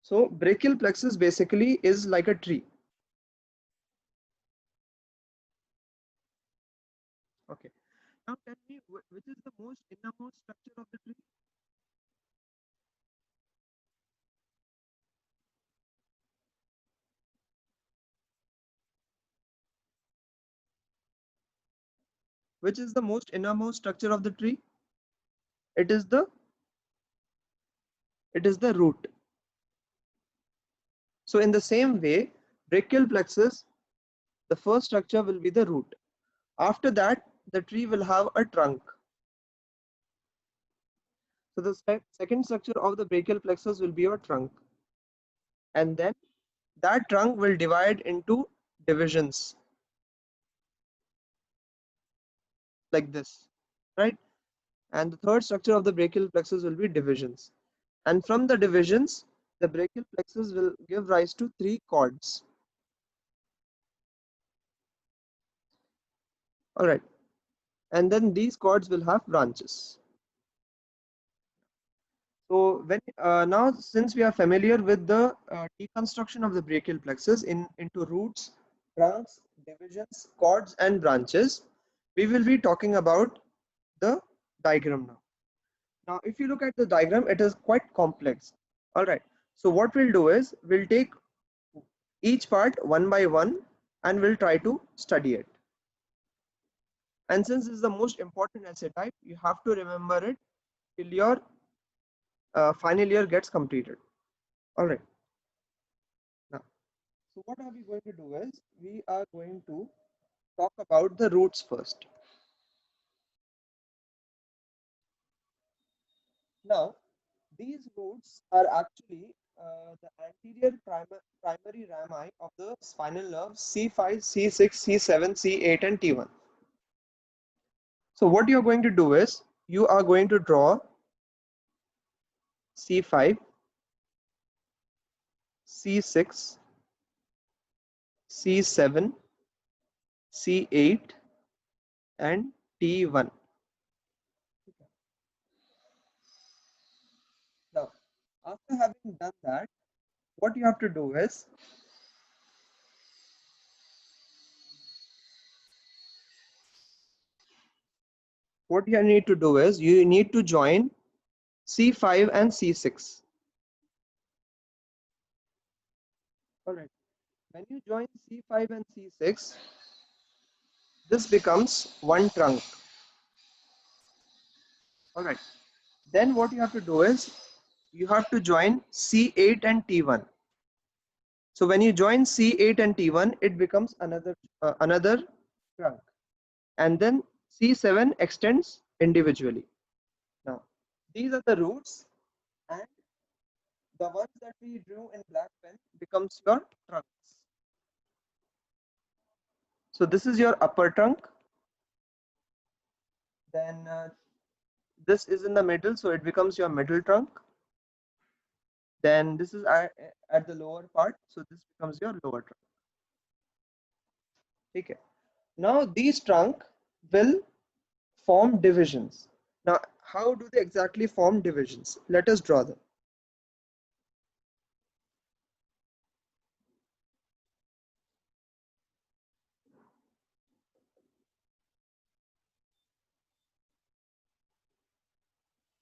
So brachial plexus basically is like a tree. Okay. Now tell me which is the most innermost structure of the tree? Which is the most innermost structure of the tree? It is the root. So in the same way, brachial plexus, the first structure will be the root. After that, the tree will have a trunk. So the second structure of the brachial plexus will be your trunk. And then that trunk will divide into divisions like this, right? And the third structure of the brachial plexus will be divisions. And from the divisions, the brachial plexus will give rise to three chords. All right. And then these chords will have branches. So when now since we are familiar with the deconstruction of the brachial plexus into roots, trunks, divisions, chords and branches, we will be talking about the diagram now. Now if you look at the diagram, it is quite complex. All right. So what we'll do is we'll take each part one by one and we'll try to study it. And since this is the most important essay type, you have to remember it till your final year gets completed. All right. Now, so what are we going to do is we are going to talk about the roots first. Now, these roots are actually the anterior primary rami of the spinal nerves C5, C6, C7, C8 and T1. So what you're going to do is you are going to draw C5, C6, C7, C8 and T1. Now, after having done that, what you have to do is you need to join C5 and C6. All right. When you join C5 and C6, this becomes one trunk. All right. Then what you have to do is you have to join C8 and T1. So when you join C8 and T1, it becomes another trunk. And then C7 extends individually. Now, these are the roots, and the ones that we drew in black pen becomes your trunks. So this is your upper trunk. Then this is in the middle, so it becomes your middle trunk. Then this is at the lower part, so this becomes your lower trunk. Okay. Now these trunk will form divisions. Now how do they exactly form divisions? Let us draw them.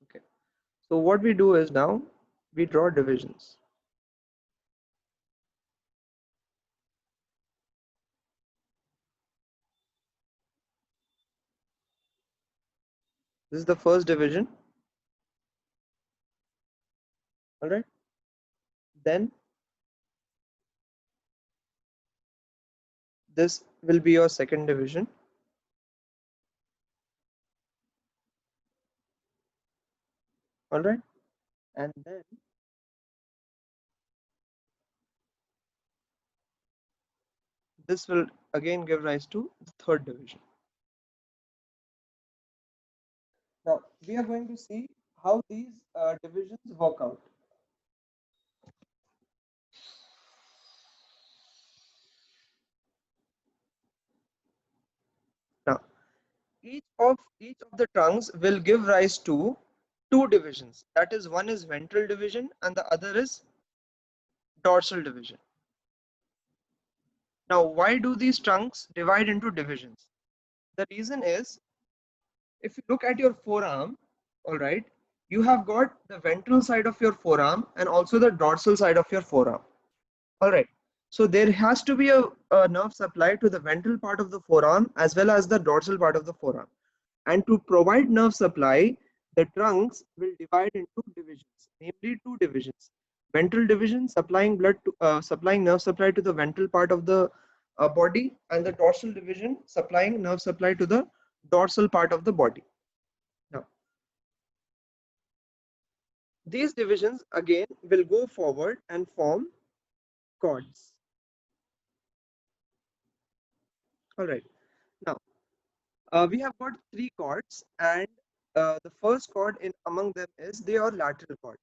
Okay. So what we do is now we draw divisions. This is the first division. All right. Then this will be your second division. All right. And then this will again give rise to the third division. Now we are going to see how these divisions work out. Now each of the trunks will give rise to two divisions. That is, one is ventral division and the other is dorsal division. Now, why do these trunks divide into divisions? The reason is, if you look at your forearm, all right, you have got the ventral side of your forearm and also the dorsal side of your forearm. All right. So there has to be a nerve supply to the ventral part of the forearm as well as the dorsal part of the forearm. And to provide nerve supply, the trunks will divide into divisions, namely two divisions. Ventral division supplying supplying nerve supply to the ventral part of the body, and the dorsal division supplying nerve supply to the dorsal part of the body. Now, these divisions again will go forward and form chords. All right. Now, we have got three chords, and the first chord in among them is their lateral chord.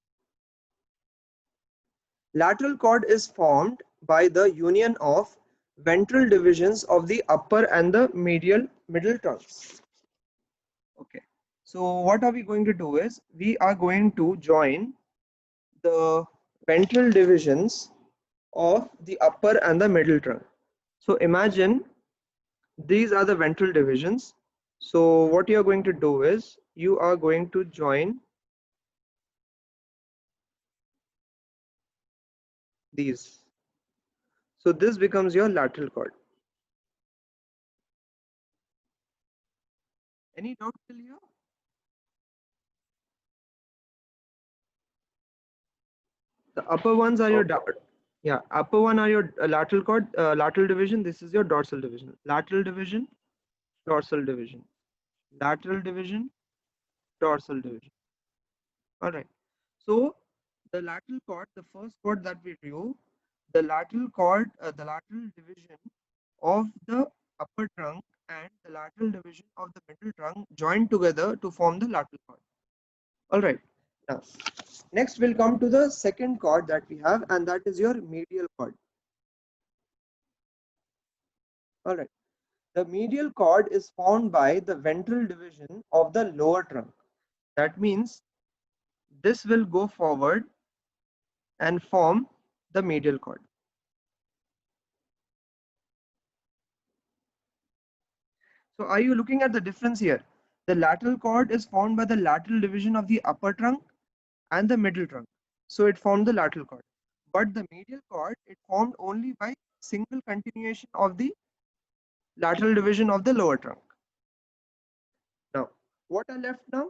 Lateral chord is formed by the union of ventral divisions of the upper and the middle trunks. Okay. So what are we going to do is we are going to join the ventral divisions of the upper and the middle trunk. So imagine these are the ventral divisions. So what you are going to do is you are going to join these. So this becomes your lateral chord. Any doubt till here? The upper ones are your yeah, upper one are your lateral chord, lateral division. This is your dorsal division. Lateral division, dorsal division. Lateral division, dorsal division. All right. So the lateral chord, the first chord that we drew, the lateral chord, the lateral division of the upper trunk and the lateral division of the middle trunk joined together to form the lateral chord. All right. Now, next we'll come to the second chord that we have, and that is your medial chord. All right. The medial chord is formed by the ventral division of the lower trunk. That means this will go forward and form the medial chord. So are you looking at the difference here? The lateral chord is formed by the lateral division of the upper trunk and the middle trunk. So it formed the lateral chord. But the medial chord, it formed only by single continuation of the lateral division of the lower trunk. Now, what are left now?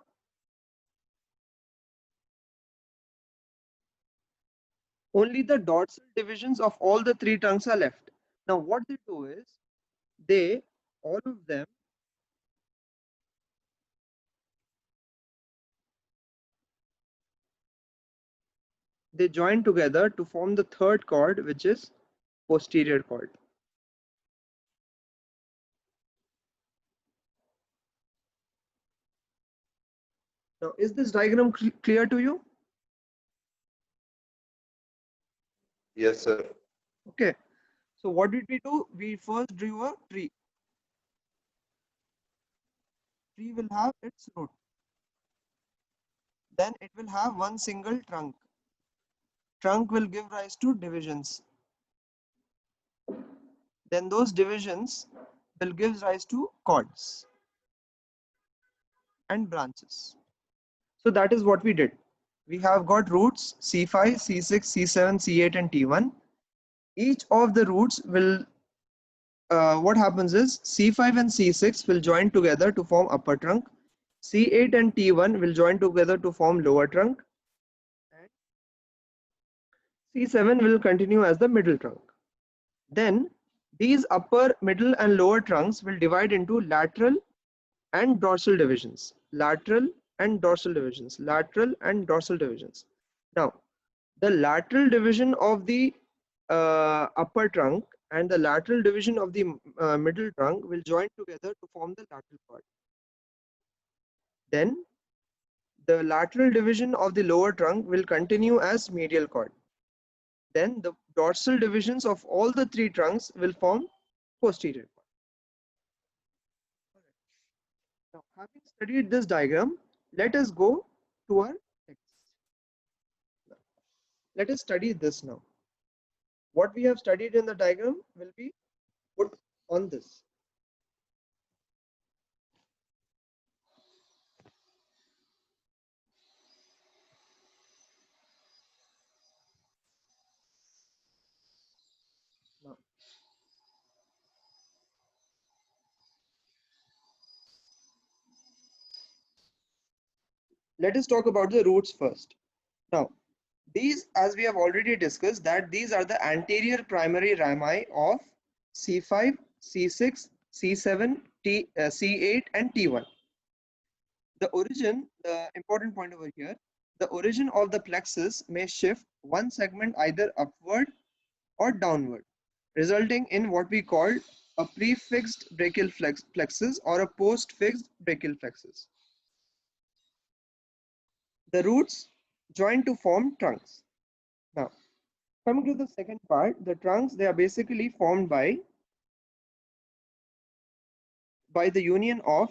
Only the dorsal divisions of all the three trunks are left. Now, what they do is they, all of them, they join together to form the third chord, which is posterior chord. Now, is this diagram clear to you? Yes, sir. Okay. So what did we do? We first drew a tree. Tree will have its root. Then it will have one single trunk. Trunk will give rise to divisions. Then those divisions will give rise to chords and branches. So that is what we did. We have got roots C5, C6, C7, C8 and T1. Each of the roots will, what happens is C5 and C6 will join together to form upper trunk. C8 and T1 will join together to form lower trunk. And C7 will continue as the middle trunk. Then these upper, middle and lower trunks will divide into lateral and dorsal divisions. Lateral and dorsal divisions. Lateral and dorsal divisions. Now, the lateral division of the upper trunk and the lateral division of the middle trunk will join together to form the lateral chord. Then the lateral division of the lower trunk will continue as medial chord. Then the dorsal divisions of all the three trunks will form posterior chord. Now, having studied this diagram, let us go to our text. Let us study this now. What we have studied in the diagram will be put on this. Now, let us talk about the roots first. Now, these, as we have already discussed, that these are the anterior primary rami of C5, C6, C7, C8 and T1. The origin, the important point over here, the origin of the plexus may shift one segment either upward or downward, resulting in what we call a prefixed brachial plexus or a post-fixed brachial plexus. The roots join to form trunks. Now, coming to the second part, the trunks, they are basically formed by the union of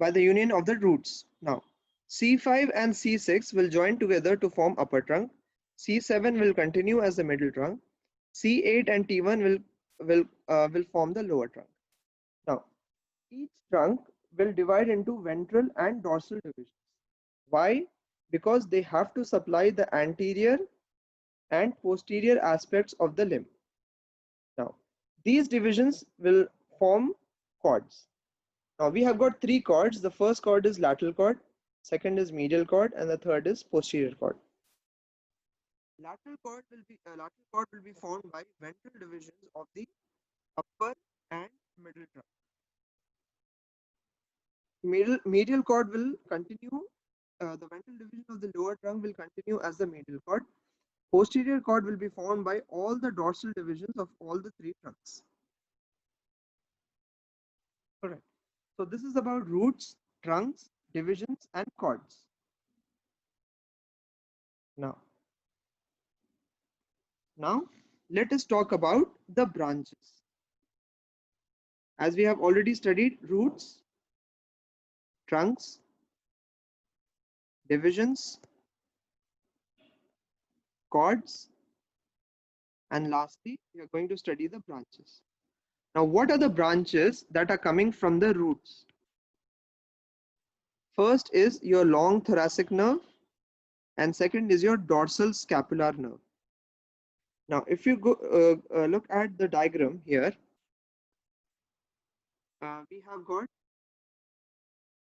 the roots. Now, C5 and C6 will join together to form upper trunk. C7 will continue as the middle trunk. C8 and T1 will form the lower trunk. Now, each trunk will divide into ventral and dorsal divisions. Why? Because they have to supply the anterior and posterior aspects of the limb. Now, these divisions will form chords. Now, we have got three chords. The first chord is lateral chord, second is medial chord, and the third is posterior chord. Lateral chord will be formed by ventral divisions of the upper and middle trunk. Medial chord will continue. The ventral division of the lower trunk will continue as the medial chord. Posterior chord will be formed by all the dorsal divisions of all the three trunks. Alright. So this is about roots, trunks, divisions, and chords. Now let us talk about the branches. As we have already studied roots, trunks, divisions, chords, and lastly, we are going to study the branches. Now, what are the branches that are coming from the roots? First is your long thoracic nerve, and second is your dorsal scapular nerve. Now, if you look at the diagram here, we have got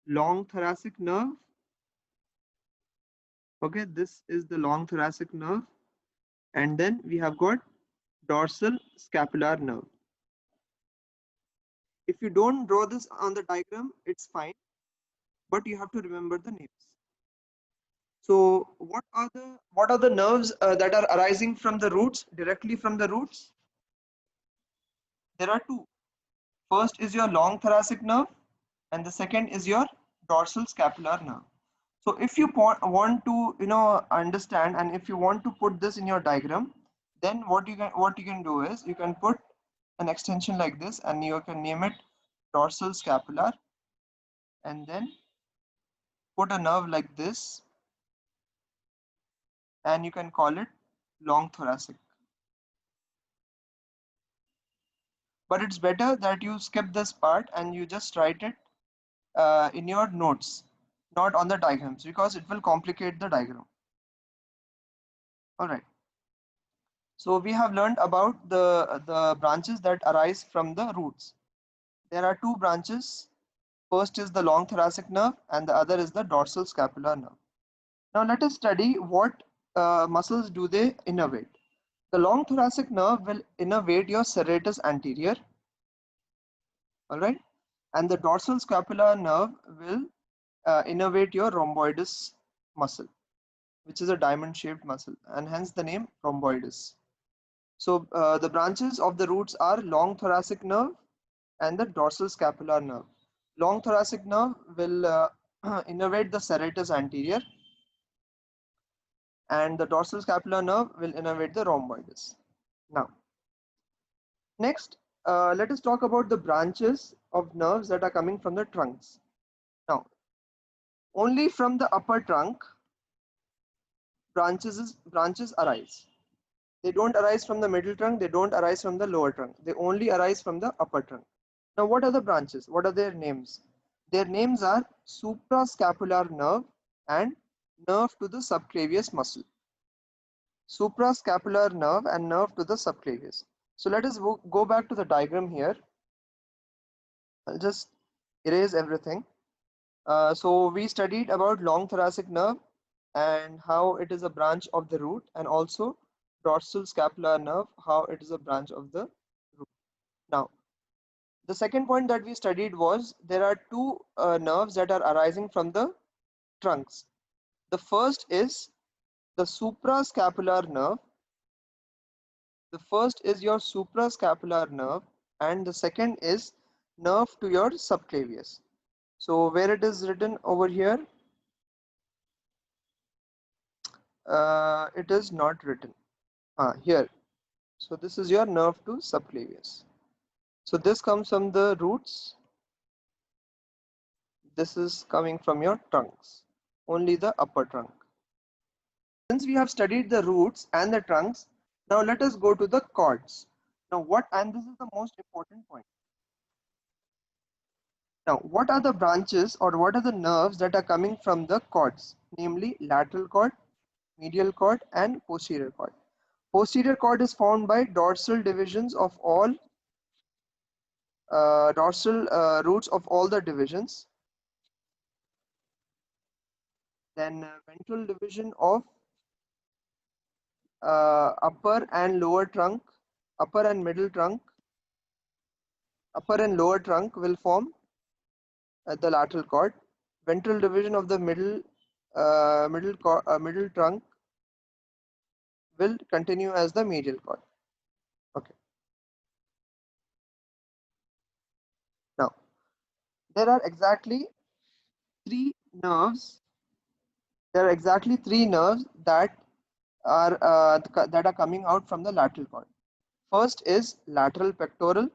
long thoracic nerve. Okay, this is the long thoracic nerve, and then we have got dorsal scapular nerve. If you don't draw this on the diagram, it's fine, but you have to remember the names. So what are the nerves that are arising from the roots, directly from the roots? There are two. First is your long thoracic nerve, and the second is your dorsal scapular nerve. So if you want to understand, and if you want to put this in your diagram, then what you can do is you can put an extension like this, and you can name it dorsal scapular, and then put a nerve like this, and you can call it long thoracic. But it's better that you skip this part and you just write it in your notes, not on the diagrams, because it will complicate the diagram. All right. So we have learned about the branches that arise from the roots. There are two branches. First is the long thoracic nerve, and the other is the dorsal scapular nerve. Now let us study what muscles do they innervate. The long thoracic nerve will innervate your serratus anterior. All right, and the dorsal scapular nerve will innervate your rhomboidus muscle, which is a diamond shaped muscle, and hence the name rhomboidus. So the branches of the roots are long thoracic nerve and the dorsal scapular nerve. Long thoracic nerve will innervate the serratus anterior, and the dorsal scapular nerve will innervate the rhomboidus. Now, next, let us talk about the branches of nerves that are coming from the trunks. Now, only from the upper trunk branches arise. They don't arise from the middle trunk, they don't arise from the lower trunk. They only arise from the upper trunk. Now, what are the branches? What are their names? Their names are suprascapular nerve and nerve to the subclavius muscle. Suprascapular nerve and nerve to the subclavius. So let us go back to the diagram here. I'll just erase everything. So we studied about long thoracic nerve and how it is a branch of the root, and also dorsal scapular nerve, how it is a branch of the root. Now, the second point that we studied was there are two nerves that are arising from the trunks. The first is the suprascapular nerve. The first is your suprascapular nerve, and the second is nerve to your subclavius. So where it is written over here, it is not written. Here. So this is your nerve to subclavius. So this comes from the roots. This is coming from your trunks, only the upper trunk. Since we have studied the roots and the trunks, now let us go to the cords. Now and this is the most important point. Now, what are the branches or what are the nerves that are coming from the cords? Namely, lateral cord, medial cord, and posterior cord. Posterior cord is formed by dorsal divisions of all dorsal roots of all the divisions. Then ventral division of upper and lower trunk, upper and middle trunk, upper and lower trunk will form the lateral cord. Ventral division of the middle trunk will continue as the medial cord. Okay. Now there are exactly three nerves. There are exactly three nerves that are coming out from the lateral cord. First is lateral pectoral.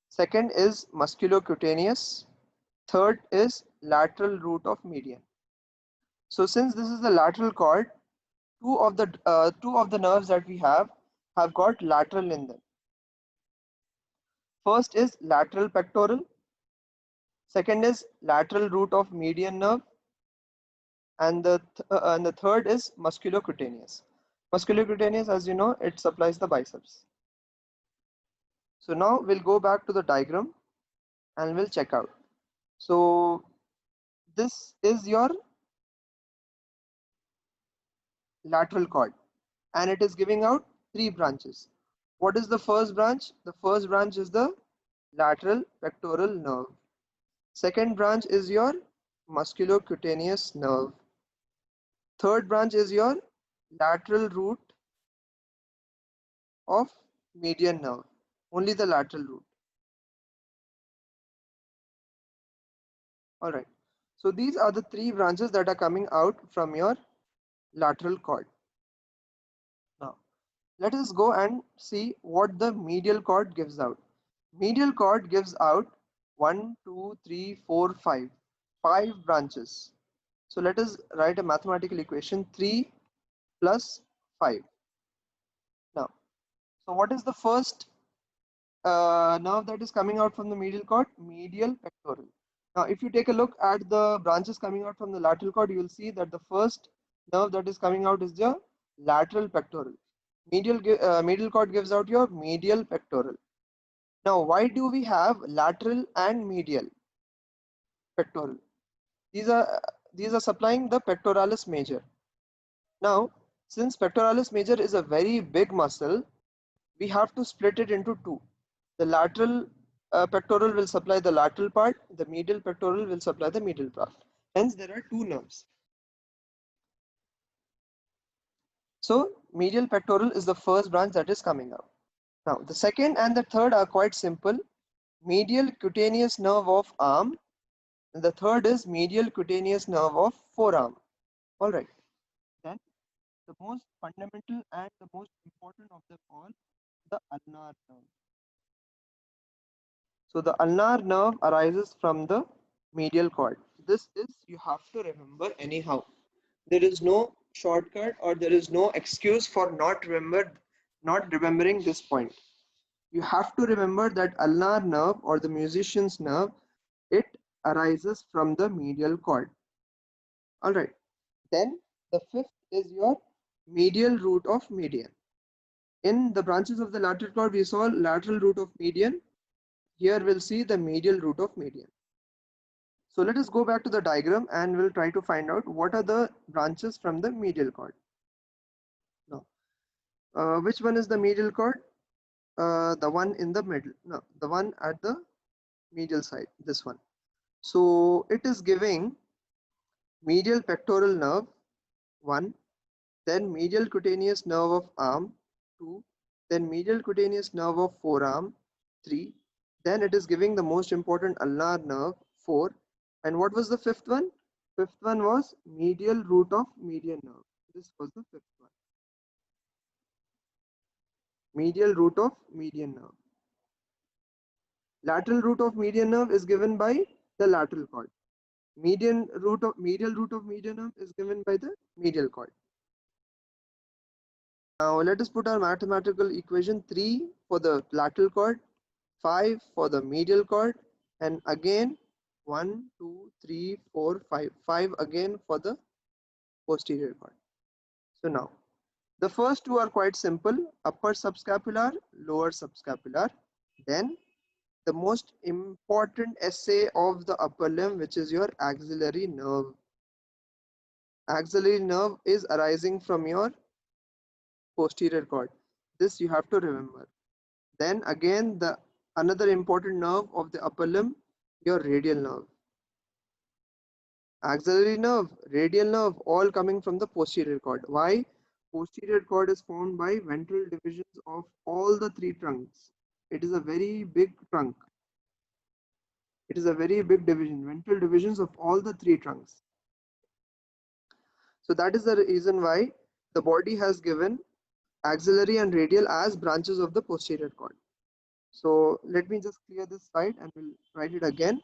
Second is musculocutaneous. Third is lateral root of median. So since this is the lateral cord, two of the nerves that we have got lateral in them. First is lateral pectoral. Second is lateral root of median nerve, and the third is musculocutaneous. Musculocutaneous, as you know, it supplies the biceps. So now we'll go back to the diagram and we'll check out. So this is your lateral cord and it is giving out three branches. What is the first branch? The first branch is the lateral pectoral nerve. Second branch is your musculocutaneous nerve. Third branch is your lateral root of median nerve, only the lateral root. All right. So these are the three branches that are coming out from your lateral cord. Now, let us go and see what the medial cord gives out. Medial cord gives out 1, 2, 3, 4, 5. 5 branches. So let us write a mathematical equation 3 plus 5. Now, so what is the first nerve that is coming out from the medial cord? Medial pectoral. Now, if you take a look at the branches coming out from the lateral cord, you will see that the first nerve that is coming out is the lateral pectoral. Medial cord gives out your medial pectoral. Now, why do we have lateral and medial pectoral? These are supplying the pectoralis major. Now, since pectoralis major is a very big muscle, we have to split it into two. The lateral pectoral will supply the lateral part, the medial pectoral will supply the medial part. Hence, there are two nerves. So, medial pectoral is the first branch that is coming out. Now, the second and the third are quite simple. Medial cutaneous nerve of arm, and the third is medial cutaneous nerve of forearm. All right. Then, the most fundamental and the most important of them all, the ulnar nerve. So the ulnar nerve arises from the medial cord. This is, you have to remember anyhow. There is no shortcut or there is no excuse for not remembering this point. You have to remember that ulnar nerve or the musician's nerve, it arises from the medial cord. All right. Then the fifth is your medial root of median. In the branches of the lateral cord, we saw lateral root of median. Here we'll see the medial root of median. So let us go back to the diagram and we'll try to find out what are the branches from the medial cord. Now, which one is the medial cord? The one in the middle. No, the one at the medial side, this one. So it is giving medial pectoral nerve 1, then medial cutaneous nerve of arm 2, then medial cutaneous nerve of forearm 3, then it is giving the most important ulnar nerve 4, and what was the fifth one? Fifth one was medial root of median nerve. This was the fifth one. Medial root of median nerve. Lateral root of median nerve is given by the lateral cord. Medial root of median nerve is given by the medial cord. Now let us put our mathematical equation: 3 for the lateral cord, 5 for the medial cord, and again 1, 2, 3, 4, 5. 5 again for the posterior cord. So now the first two are quite simple: upper subscapular, lower subscapular. Then the most important essay of the upper limb, which is your axillary nerve. Axillary nerve is arising from your posterior cord. This you have to remember. Then again, the another important nerve of the upper limb, your radial nerve. Axillary nerve, radial nerve, all coming from the posterior cord. Why? Posterior cord is formed by ventral divisions of all the three trunks. It is a very big trunk. It is a very big division, ventral divisions of all the three trunks. So that is the reason why the body has given axillary and radial as branches of the posterior cord. So let me just clear this side and we'll write it again.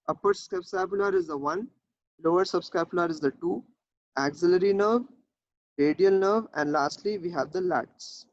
Upper subscapular is the 1, lower subscapular is the 2, axillary nerve, radial nerve, and lastly we have the lats.